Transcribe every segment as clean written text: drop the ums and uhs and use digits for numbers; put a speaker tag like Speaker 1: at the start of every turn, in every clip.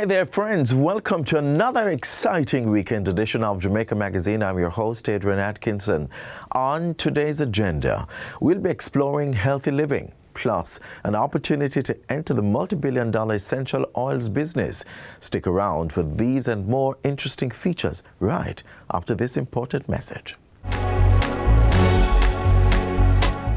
Speaker 1: Hi there, friends. Welcome to another exciting weekend edition of Jamaica Magazine. I'm your host, Adrian Atkinson. On today's agenda, we'll be exploring healthy living, plus an opportunity to enter the multi-billion-dollar essential oils business. Stick around for these and more interesting features right after this important message.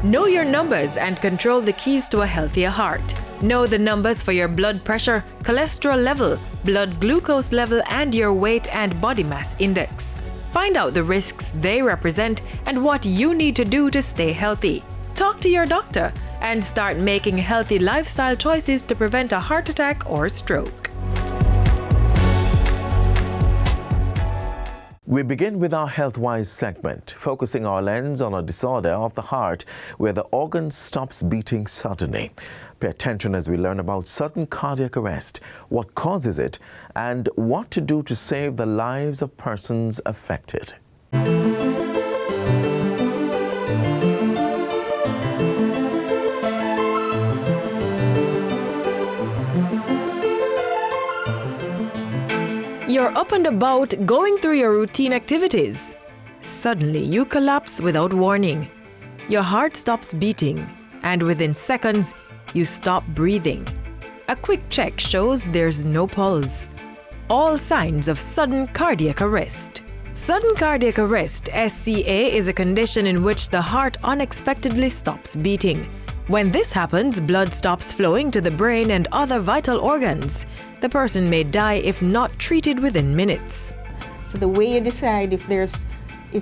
Speaker 2: Know your numbers and control the keys to a healthier heart. Know the numbers for your blood pressure, cholesterol level, blood glucose level, and your weight and body mass index. Find out the risks they represent and what you need to do to stay healthy. Talk to your doctor and start making healthy lifestyle choices to prevent a heart attack or stroke.
Speaker 1: We begin with our HealthWise segment, focusing our lens on a disorder of the heart where the organ stops beating suddenly. Pay attention as we learn about sudden cardiac arrest, what causes it, and what to do to save the lives of persons affected.
Speaker 2: You're up and about, going through your routine activities. Suddenly, you collapse without warning. Your heart stops beating, and within seconds, you stop breathing. A quick check shows there's no pulse. All signs of sudden cardiac arrest. Sudden cardiac arrest, SCA, is a condition in which the heart unexpectedly stops beating. When this happens, blood stops flowing to the brain and other vital organs. The person may die if not treated within minutes.
Speaker 3: So the way you decide if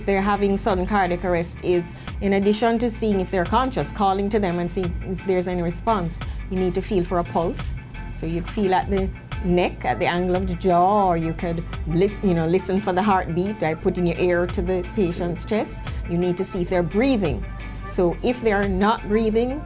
Speaker 3: they're having sudden cardiac arrest is, in addition to seeing if they're conscious, calling to them and seeing if there's any response, you need to feel for a pulse. So you'd feel at the neck, at the angle of the jaw, or you could listen for the heartbeat by putting your ear to the patient's chest. You need to see if they're breathing. So if they're not breathing,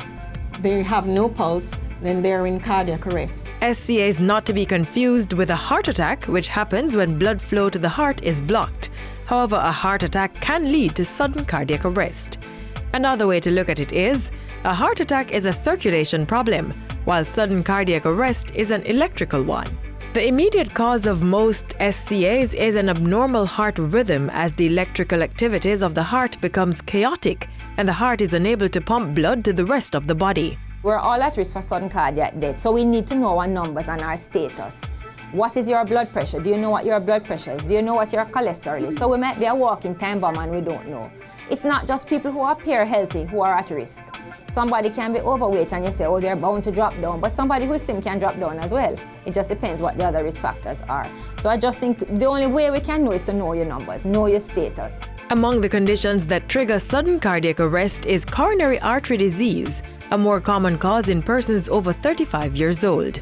Speaker 3: they have no pulse, then they're in cardiac arrest.
Speaker 2: SCA is not to be confused with a heart attack, which happens when blood flow to the heart is blocked. However, a heart attack can lead to sudden cardiac arrest. Another way to look at it is, a heart attack is a circulation problem, while sudden cardiac arrest is an electrical one. The immediate cause of most SCAs is an abnormal heart rhythm as the electrical activities of the heart becomes chaotic and the heart is unable to pump blood to the rest of the body.
Speaker 4: We're all at risk for sudden cardiac death, so we need to know our numbers and our status. What is your blood pressure? Do you know what your blood pressure is? Do you know what your cholesterol is? So we might be a walking time bomb and we don't know. It's not just people who appear healthy who are at risk. Somebody can be overweight and you say, oh, they're bound to drop down, but somebody who is slim can drop down as well. It just depends what the other risk factors are. So I just think the only way we can know is to know your numbers, know your status.
Speaker 2: Among the conditions that trigger sudden cardiac arrest is coronary artery disease, a more common cause in persons over 35 years old.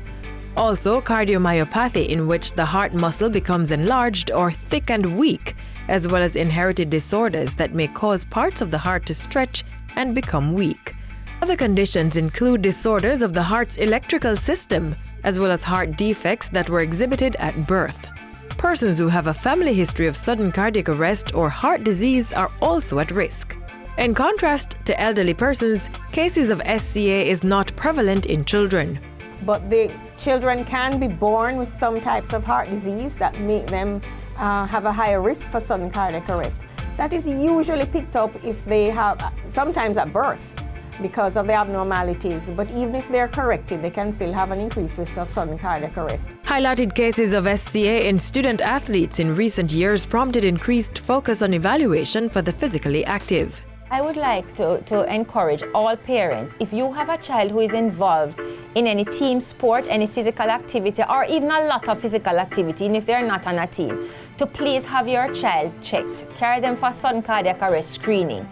Speaker 2: Also, cardiomyopathy, in which the heart muscle becomes enlarged or thick and weak, as well as inherited disorders that may cause parts of the heart to stretch and become weak. Other conditions include disorders of the heart's electrical system, as well as heart defects that were exhibited at birth. Persons who have a family history of sudden cardiac arrest or heart disease are also at risk. In contrast to elderly persons, cases of SCA is not prevalent in children.
Speaker 3: But the children can be born with some types of heart disease that make them have a higher risk for sudden cardiac arrest. That is usually picked up if they have, sometimes at birth, because of the abnormalities. But even if they're corrected, they can still have an increased risk of sudden cardiac arrest.
Speaker 2: Highlighted cases of SCA in student athletes in recent years prompted increased focus on evaluation for the physically active.
Speaker 4: I would like to encourage all parents, if you have a child who is involved in any team sport, any physical activity, or even a lot of physical activity, and if they're not on a team, to please have your child checked. Carry them for sudden cardiac arrest screening.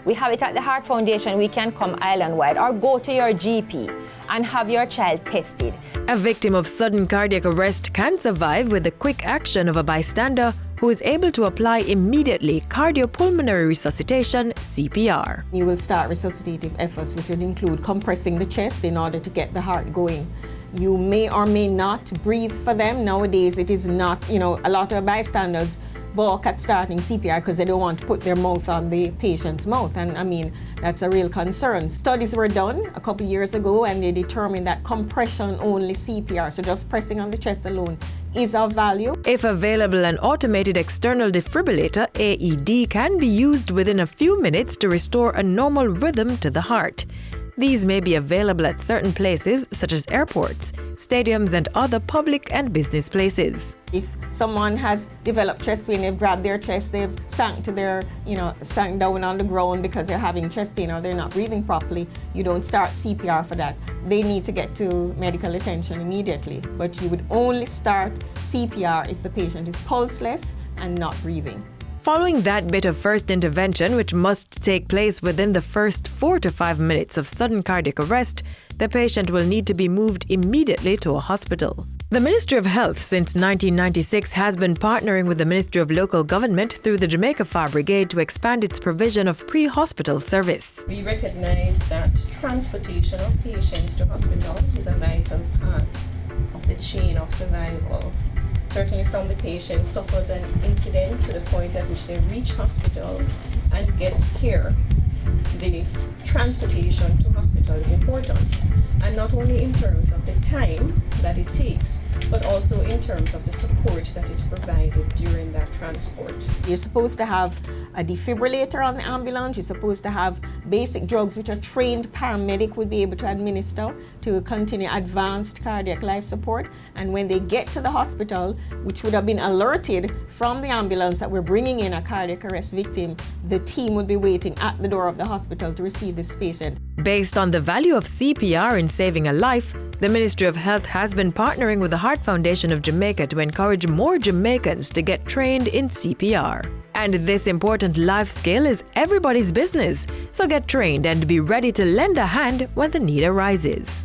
Speaker 4: We have it at the Heart Foundation. We can come island-wide, or go to your GP and have your child tested.
Speaker 2: A victim of sudden cardiac arrest can survive with the quick action of a bystander who is able to apply immediately cardiopulmonary resuscitation, CPR.
Speaker 3: You will start resuscitative efforts, which would include compressing the chest in order to get the heart going. You may or may not breathe for them. Nowadays, it is not, a lot of bystanders balk at starting CPR because they don't want to put their mouth on the patient's mouth. And I mean, that's a real concern. Studies were done a couple years ago and they determined that compression only CPR, so just pressing on the chest alone, is of value.
Speaker 2: If available, an automated external defibrillator, AED, can be used within a few minutes to restore a normal rhythm to the heart. These may be available at certain places such as airports, stadiums, and other public and business places.
Speaker 3: If someone has developed chest pain, they've grabbed their chest, they've sank down on the ground because they're having chest pain or they're not breathing properly, you don't start CPR for that. They need to get to medical attention immediately. But you would only start CPR if the patient is pulseless and not breathing.
Speaker 2: Following that bit of first intervention, which must take place within the first 4 to 5 minutes of sudden cardiac arrest, the patient will need to be moved immediately to a hospital. The Ministry of Health since 1996 has been partnering with the Ministry of Local Government through the Jamaica Fire Brigade to expand its provision of pre-hospital service.
Speaker 5: We recognize that transportation of patients to hospital is a vital part of the chain of survival. Certainly from the patient suffers an incident to the point at which they reach hospital and get care. The transportation to hospital is important, and not only in terms of the time that it takes, but also in terms of the support that is provided during that transport.
Speaker 3: You're supposed to have a defibrillator on the ambulance. You're supposed to have basic drugs which a trained paramedic would be able to administer to continue advanced cardiac life support. And when they get to the hospital, which would have been alerted from the ambulance that we're bringing in a cardiac arrest victim, the team would be waiting at the door of the hospital to receive this patient.
Speaker 2: Based on the value of CPR in saving a life, the Ministry of Health has been partnering with the Heart Foundation of Jamaica to encourage more Jamaicans to get trained in CPR. And this important life skill is everybody's business, so get trained and be ready to lend a hand when the need arises.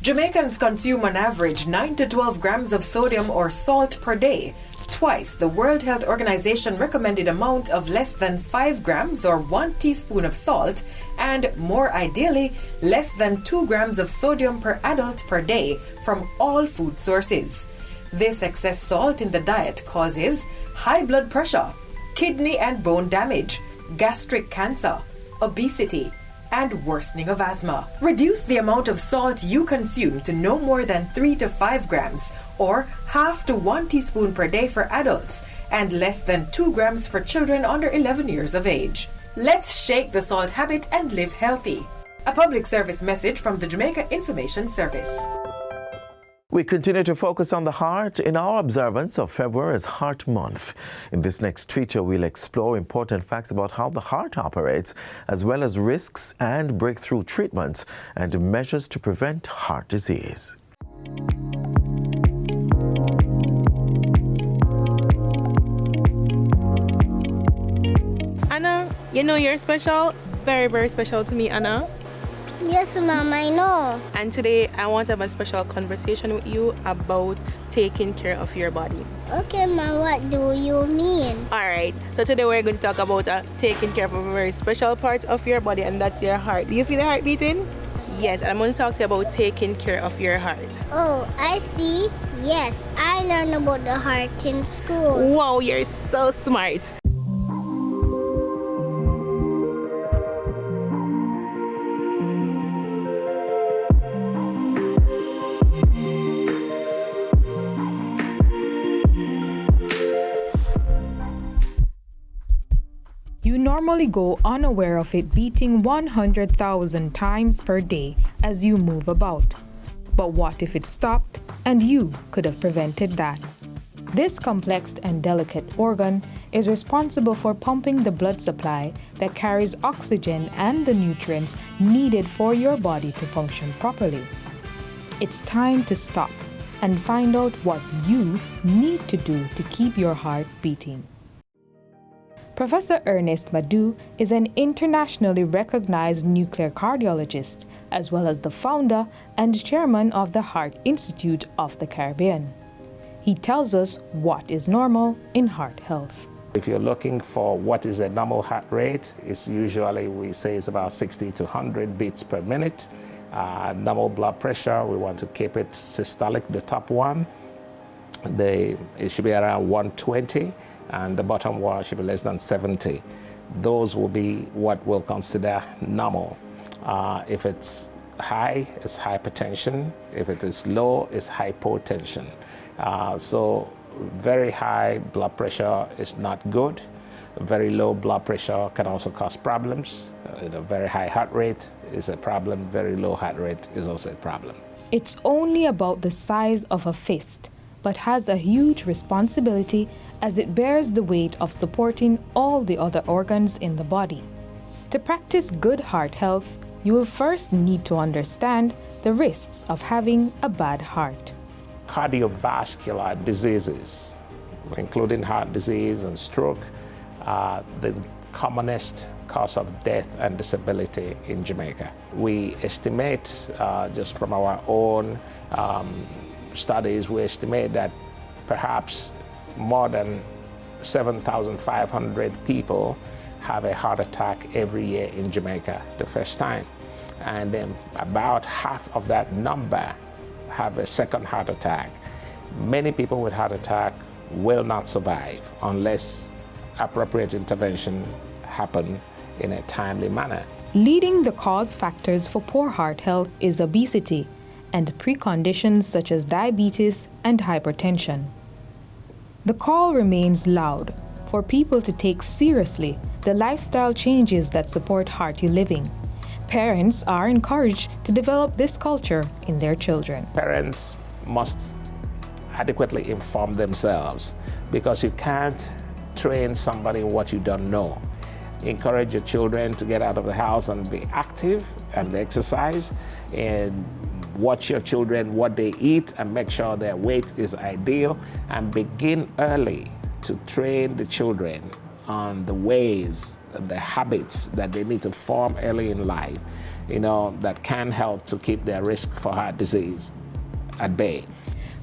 Speaker 2: Jamaicans consume on average 9 to 12 grams of sodium or salt per day, twice the World Health Organization recommended amount of less than 5 grams or 1 teaspoon of salt, and more ideally, less than 2 grams of sodium per adult per day from all food sources. This excess salt in the diet causes high blood pressure, kidney and bone damage, gastric cancer, obesity, and worsening of asthma. Reduce the amount of salt you consume to no more than 3 to 5 grams, or half to 1 teaspoon per day for adults, and less than 2 grams for children under 11 years of age. Let's shake the salt habit and live healthy. A public service message from the Jamaica Information Service.
Speaker 1: We continue to focus on the heart in our observance of February's Heart Month. In this next feature, we'll explore important facts about how the heart operates, as well as risks and breakthrough treatments and measures to prevent heart disease.
Speaker 6: Anna, you know you're special, very, very special to me, Anna.
Speaker 7: Yes, Mom, I know.
Speaker 6: And today I want to have a special conversation with you about taking care of your body.
Speaker 7: Okay, Mom, what do you mean?
Speaker 6: Alright, so today we're going to talk about taking care of a very special part of your body, and that's your heart. Do you feel the heart beating? Yes, and I'm going to talk to you about taking care of your heart.
Speaker 7: Oh, I see. Yes, I learned about the heart in school.
Speaker 6: Wow, you're so smart.
Speaker 8: You normally go unaware of it beating 100,000 times per day as you move about. But what if it stopped and you could have prevented that? This complex and delicate organ is responsible for pumping the blood supply that carries oxygen and the nutrients needed for your body to function properly. It's time to stop and find out what you need to do to keep your heart beating. Professor Ernest Madu is an internationally recognized nuclear cardiologist, as well as the founder and chairman of the Heart Institute of the Caribbean. He tells us what is normal in heart health.
Speaker 9: If you're looking for what is a normal heart rate, it's usually, we say it's about 60 to 100 beats per minute. Normal blood pressure, we want to keep it systolic, the top one. It should be around 120, and the bottom one should be less than 70. Those will be what we'll consider normal. If it's high, it's hypertension. If it is low, it's hypotension. So very high blood pressure is not good. Very low blood pressure can also cause problems. A very high heart rate is a problem. Very low heart rate is also a problem.
Speaker 8: It's only about the size of a fist, but has a huge responsibility as it bears the weight of supporting all the other organs in the body. To practice good heart health, you will first need to understand the risks of having a bad heart.
Speaker 9: Cardiovascular diseases, including heart disease and stroke, are the commonest cause of death and disability in Jamaica. We estimate, just from our own studies, we estimate that perhaps more than 7,500 people have a heart attack every year in Jamaica the first time. And then about half of that number have a second heart attack. Many people with heart attack will not survive unless appropriate intervention happen in a timely manner.
Speaker 8: Leading the cause factors for poor heart health is obesity and preconditions such as diabetes and hypertension. The call remains loud for people to take seriously the lifestyle changes that support hearty living. Parents are encouraged to develop this culture in their children.
Speaker 9: Parents must adequately inform themselves, because you can't train somebody in what you don't know. Encourage your children to get out of the house and be active and exercise, and watch your children what they eat and make sure their weight is ideal, and begin early to train the children on the ways, the habits that they need to form early in life, that can help to keep their risk for heart disease at bay.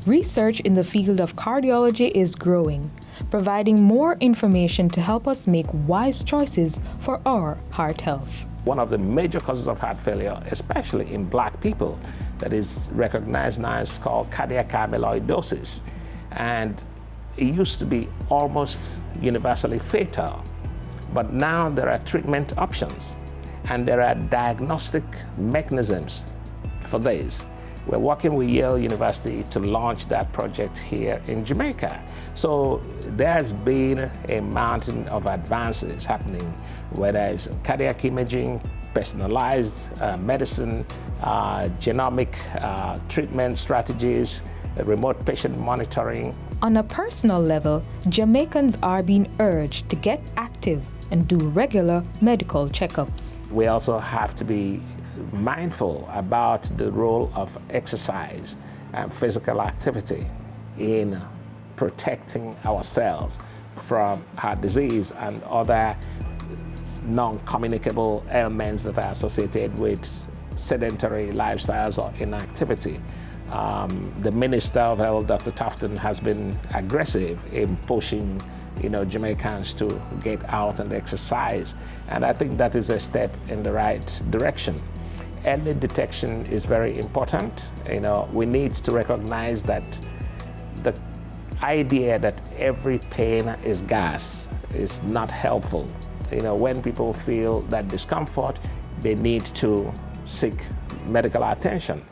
Speaker 8: Research in the field of cardiology is growing, providing more information to help us make wise choices for our heart health.
Speaker 9: One of the major causes of heart failure, especially in Black people, that is recognized now is called cardiac amyloidosis. And it used to be almost universally fatal. But now there are treatment options, and there are diagnostic mechanisms for this. We're working with Yale University to launch that project here in Jamaica. So there's been a mountain of advances happening, whether it's cardiac imaging, personalized medicine, genomic treatment strategies, remote patient monitoring.
Speaker 8: On a personal level, Jamaicans are being urged to get active and do regular medical checkups.
Speaker 9: We also have to be mindful about the role of exercise and physical activity in protecting ourselves from heart disease and other non-communicable ailments that are associated with sedentary lifestyles or inactivity. The Minister of Health, Dr. Tufton, has been aggressive in pushing Jamaicans to get out and exercise, and I think that is a step in the right direction. Early detection is very important. We need to recognize that the idea that every pain is gas is not helpful. When people feel that discomfort, they need to seek medical attention.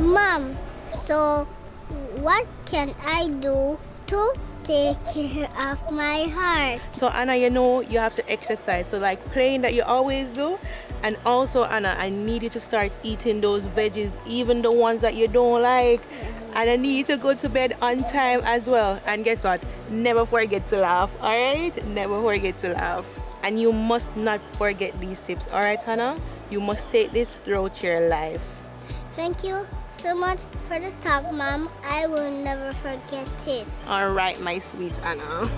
Speaker 7: Mom, so what can I do to take care of my heart?
Speaker 6: So Anna, you have to exercise. So like playing that you always do. And also Anna, I need you to start eating those veggies, even the ones that you don't like. And I need you to go to bed on time as well. And guess what? Never forget to laugh, all right? Never forget to laugh. And you must not forget these tips, all right, Anna? You must take this throughout your life.
Speaker 7: Thank you so much for this talk, Mom. I will never forget it.
Speaker 6: All right, my sweet Anna.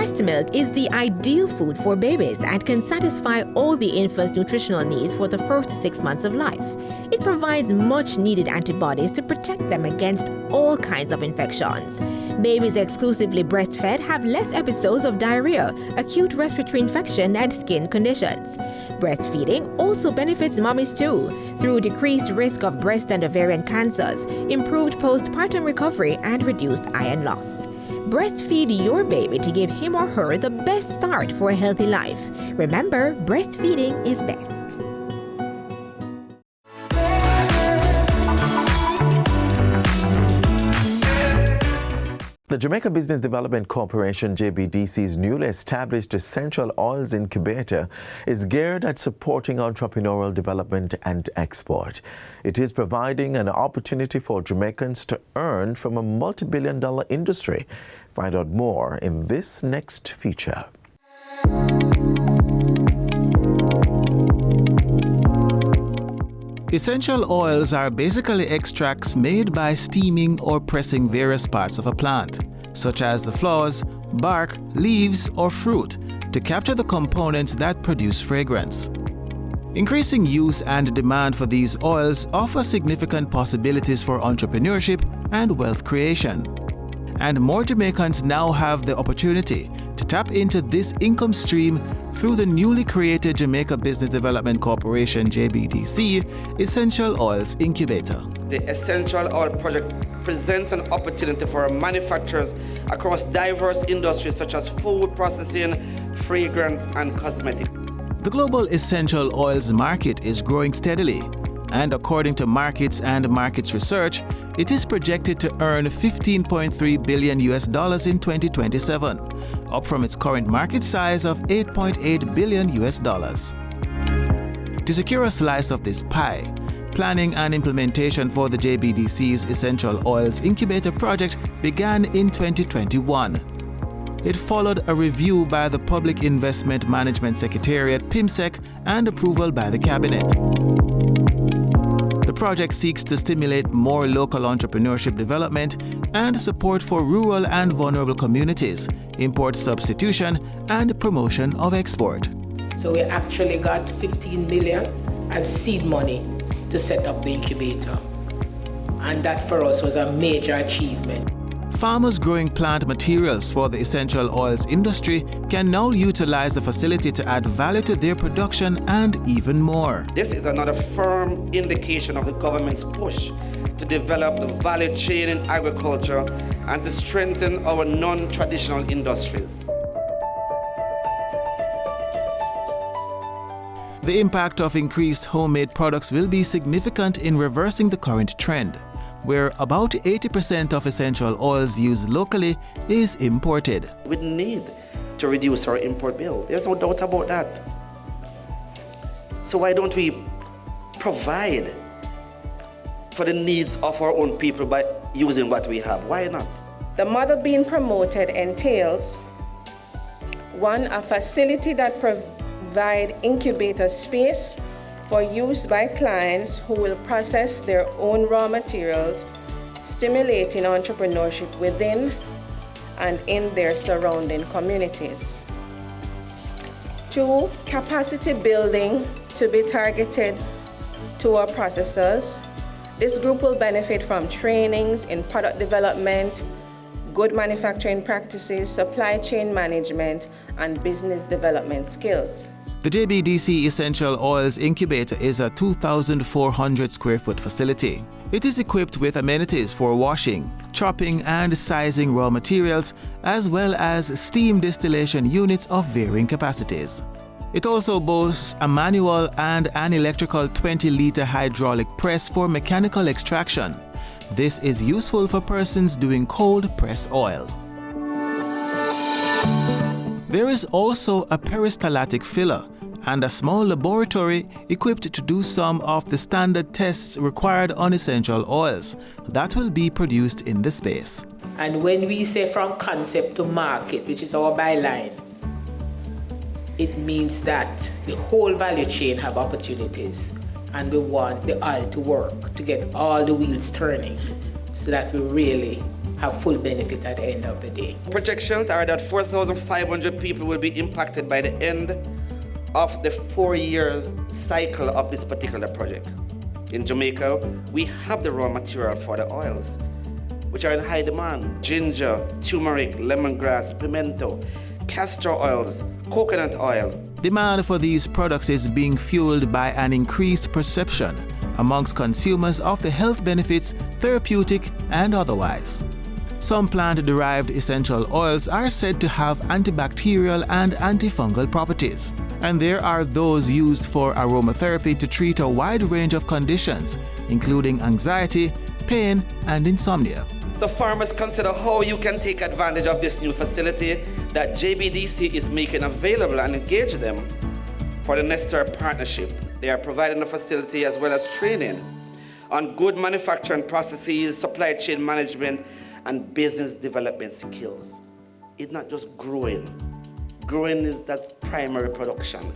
Speaker 10: Breast milk is the ideal food for babies and can satisfy all the infant's nutritional needs for the first 6 months of life. It provides much needed antibodies to protect them against all kinds of infections. Babies exclusively breastfed have less episodes of diarrhea, acute respiratory infection, and skin conditions. Breastfeeding also benefits mommies too, through decreased risk of breast and ovarian cancers, improved postpartum recovery, and reduced iron loss. Breastfeed your baby to give him or her the best start for a healthy life. Remember, breastfeeding is best.
Speaker 1: The Jamaica Business Development Corporation, JBDC's newly established Essential Oils Incubator is geared at supporting entrepreneurial development and export. It is providing an opportunity for Jamaicans to earn from a multi-billion-dollar industry. Find out more in this next feature.
Speaker 11: Essential oils are basically extracts made by steaming or pressing various parts of a plant, such as the flowers, bark, leaves, or fruit, to capture the components that produce fragrance. Increasing use and demand for these oils offer significant possibilities for entrepreneurship and wealth creation. And more Jamaicans now have the opportunity to tap into this income stream through the newly created Jamaica Business Development Corporation, JBDC, Essential Oils Incubator.
Speaker 12: The Essential Oil Project presents an opportunity for manufacturers across diverse industries such as food processing, fragrance, and cosmetics.
Speaker 11: The global essential oils market is growing steadily, and according to Markets and Markets Research, it is projected to earn $15.3 billion in 2027, up from its current market size of $8.8 billion. To secure a slice of this pie, planning and implementation for the JBDC's Essential Oils Incubator project began in 2021. It followed a review by the Public Investment Management Secretariat, PIMSEC, and approval by the Cabinet. The project seeks to stimulate more local entrepreneurship development and support for rural and vulnerable communities, import substitution, and promotion of export.
Speaker 13: So we actually got 15 million as seed money to set up the incubator. And that for us was a major achievement.
Speaker 11: Farmers growing plant materials for the essential oils industry can now utilize the facility to add value to their production and even more.
Speaker 12: This is another firm indication of the government's push to develop the value chain in agriculture and to strengthen our non-traditional industries.
Speaker 11: The impact of increased homemade products will be significant in reversing the current trend, where about 80% of essential oils used locally is imported.
Speaker 12: We need to reduce our import bill. There's no doubt about that. So why don't we provide for the needs of our own people by using what we have? Why not?
Speaker 5: The model being promoted entails, one, a facility that provide incubator space for use by clients who will process their own raw materials, stimulating entrepreneurship within and in their surrounding communities. 2, capacity building to be targeted to our processors. This group will benefit from trainings in product development, good manufacturing practices, supply chain management, and business development skills.
Speaker 11: The JBDC Essential Oils Incubator is a 2,400 square foot facility. It is equipped with amenities for washing, chopping, and sizing raw materials, as well as steam distillation units of varying capacities. It also boasts a manual and an electrical 20-liter hydraulic press for mechanical extraction. This is useful for persons doing cold press oil. There is also a peristaltic filler and a small laboratory equipped to do some of the standard tests required on essential oils that will be produced in the space.
Speaker 13: And when we say from concept to market, which is our byline, it means that the whole value chain have opportunities, and we want the oil to work, to get all the wheels turning, so that we really have full benefit at the end of the day.
Speaker 12: Projections are that 4,500 people will be impacted by the end of the 4-year cycle of this particular project. In Jamaica, we have the raw material for the oils, which are in high demand: ginger, turmeric, lemongrass, pimento, castor oils, coconut oil.
Speaker 11: Demand for these products is being fueled by an increased perception amongst consumers of the health benefits, therapeutic and otherwise. Some plant-derived essential oils are said to have antibacterial and antifungal properties, and there are those used for aromatherapy to treat a wide range of conditions, including anxiety, pain, and insomnia.
Speaker 12: So farmers, consider how you can take advantage of this new facility that JBDC is making available and engage them for the necessary partnership. They are providing a facility as well as training on good manufacturing processes, supply chain management, and business development skills. It's not just growing. Growing is that primary production.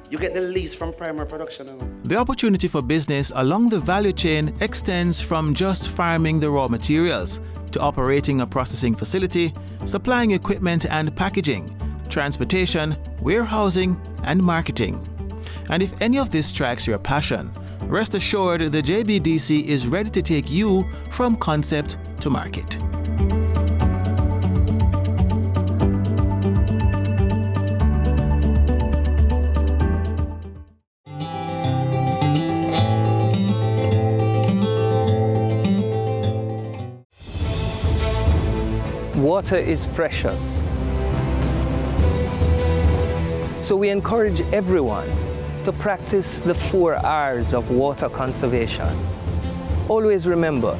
Speaker 12: You get the least from primary production.
Speaker 11: The opportunity for business along the value chain extends from just farming the raw materials to operating a processing facility, supplying equipment and packaging, transportation, warehousing, and marketing. And if any of this strikes your passion, rest assured the JBDC is ready to take you from concept to market.
Speaker 14: Water is precious. So we encourage everyone to practice the 4 R's of water conservation. Always remember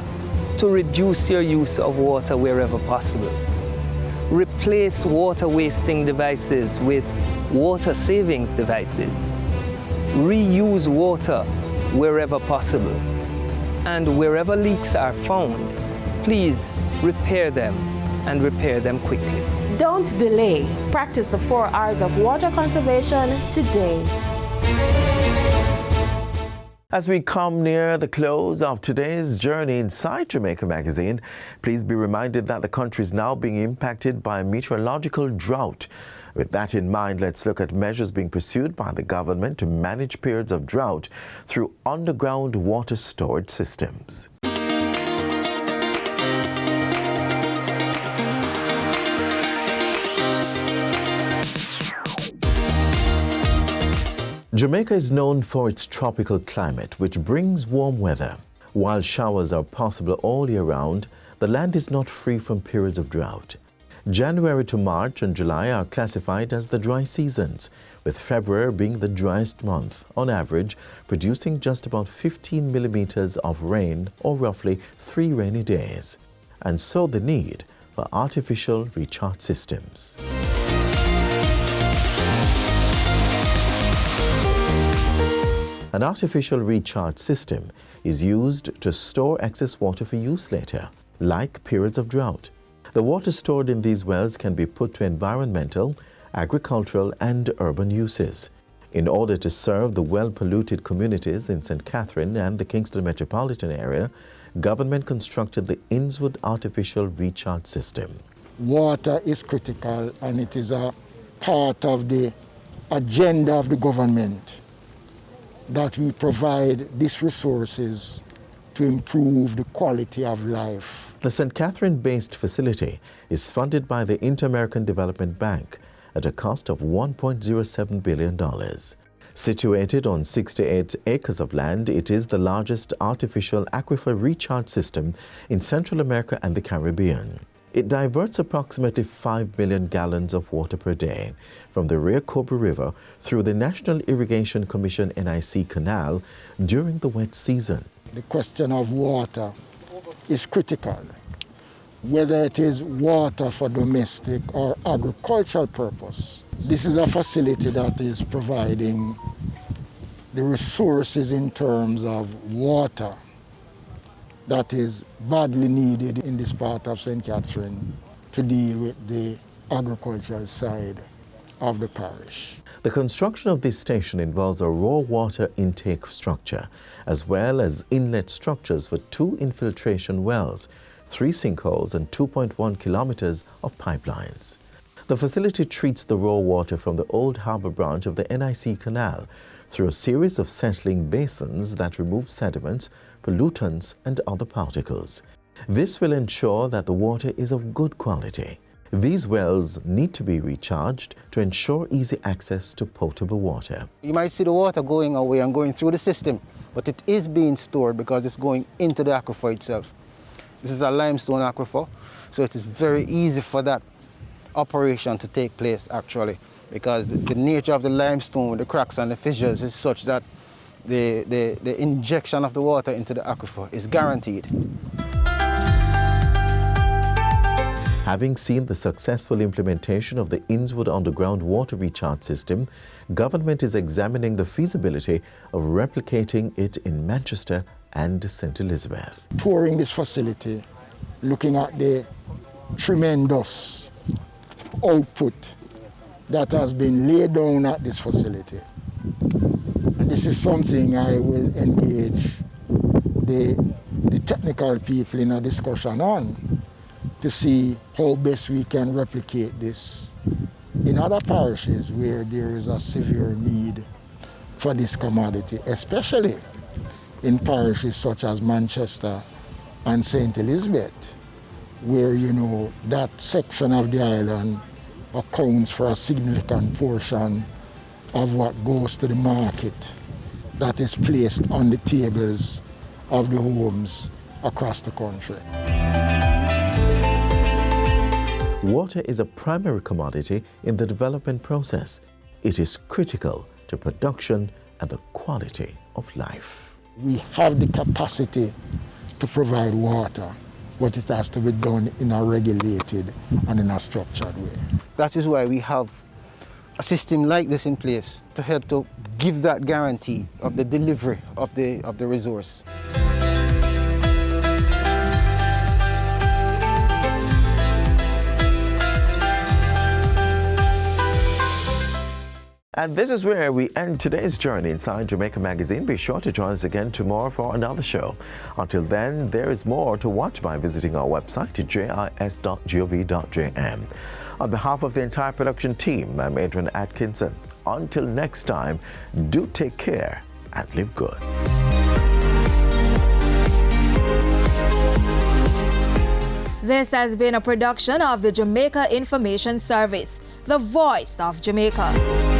Speaker 14: to reduce your use of water wherever possible. Replace water wasting devices with water savings devices. Reuse water wherever possible. And wherever leaks are found, please repair them and repair them quickly.
Speaker 15: Don't delay. Practice the 4 R's of water conservation today.
Speaker 1: As we come near the close of today's journey inside Jamaica Magazine, please be reminded that the country is now being impacted by a meteorological drought. With that in mind, let's look at measures being pursued by the government to manage periods of drought through underground water storage systems. Jamaica is known for its tropical climate, which brings warm weather. While showers are possible all year round, the land is not free from periods of drought. January to March and July are classified as the dry seasons, with February being the driest month, on average producing just about 15 millimeters of rain, or roughly 3 rainy days. And so the need for artificial recharge systems. An artificial recharge system is used to store excess water for use later, like periods of drought. The water stored in these wells can be put to environmental, agricultural, and urban uses. In order to serve the well-polluted communities in St. Catherine and the Kingston metropolitan area, government constructed the Innswood Artificial Recharge System.
Speaker 16: Water is critical, and it is a part of the agenda of the government that we provide these resources to improve the quality of life.
Speaker 1: The St. Catherine-based facility is funded by the Inter-American Development Bank at a cost of $1.07 billion. Situated on 68 acres of land, it is the largest artificial aquifer recharge system in Central America and the Caribbean. It diverts approximately 5 million gallons of water per day from the Rio Cobra River through the National Irrigation Commission NIC Canal during the wet season.
Speaker 16: The question of water is critical, whether it is water for domestic or agricultural purpose. This is a facility that is providing the resources in terms of water that is badly needed in this part of St. Catherine to deal with the agricultural side of the parish.
Speaker 1: The construction of this station involves a raw water intake structure, as well as inlet structures for 2 infiltration wells, 3 sinkholes and 2.1 kilometers of pipelines. The facility treats the raw water from the Old Harbour branch of the NIC Canal through a series of settling basins that remove sediments, pollutants and other particles. This will ensure that the water is of good quality. These wells need to be recharged to ensure easy access to potable water.
Speaker 17: You might see the water going away and going through the system, but it is being stored because it's going into the aquifer itself. This is a limestone aquifer, so it is very easy for that operation to take place actually, because the nature of the limestone, the cracks and the fissures is such that the injection of the water into the aquifer is guaranteed.
Speaker 1: Having seen the successful implementation of the Innswood underground water recharge system, government is examining the feasibility of replicating it in Manchester and St. Elizabeth.
Speaker 16: Touring this facility, looking at the tremendous output that has been laid down at this facility. And this is something I will engage the technical people in a discussion on, to see how best we can replicate this in other parishes where there is a severe need for this commodity, especially in parishes such as Manchester and St. Elizabeth, where, you know, that section of the island accounts for a significant portion of what goes to the market that is placed on the tables of the homes across the country.
Speaker 1: Water is a primary commodity in the development process. It is critical to production and the quality of life.
Speaker 16: We have the capacity to provide water, but it has to be done in a regulated and in a structured way.
Speaker 17: That is why we have a system like this in place to help to give that guarantee of the delivery of the resource.
Speaker 1: And this is where we end today's journey inside Jamaica Magazine. Be sure to join us again tomorrow for another show. Until then, there is more to watch by visiting our website at jis.gov.jm. On behalf of the entire production team, I'm Adrian Atkinson. Until next time, do take care and live good.
Speaker 18: This has been a production of the Jamaica Information Service, the voice of Jamaica.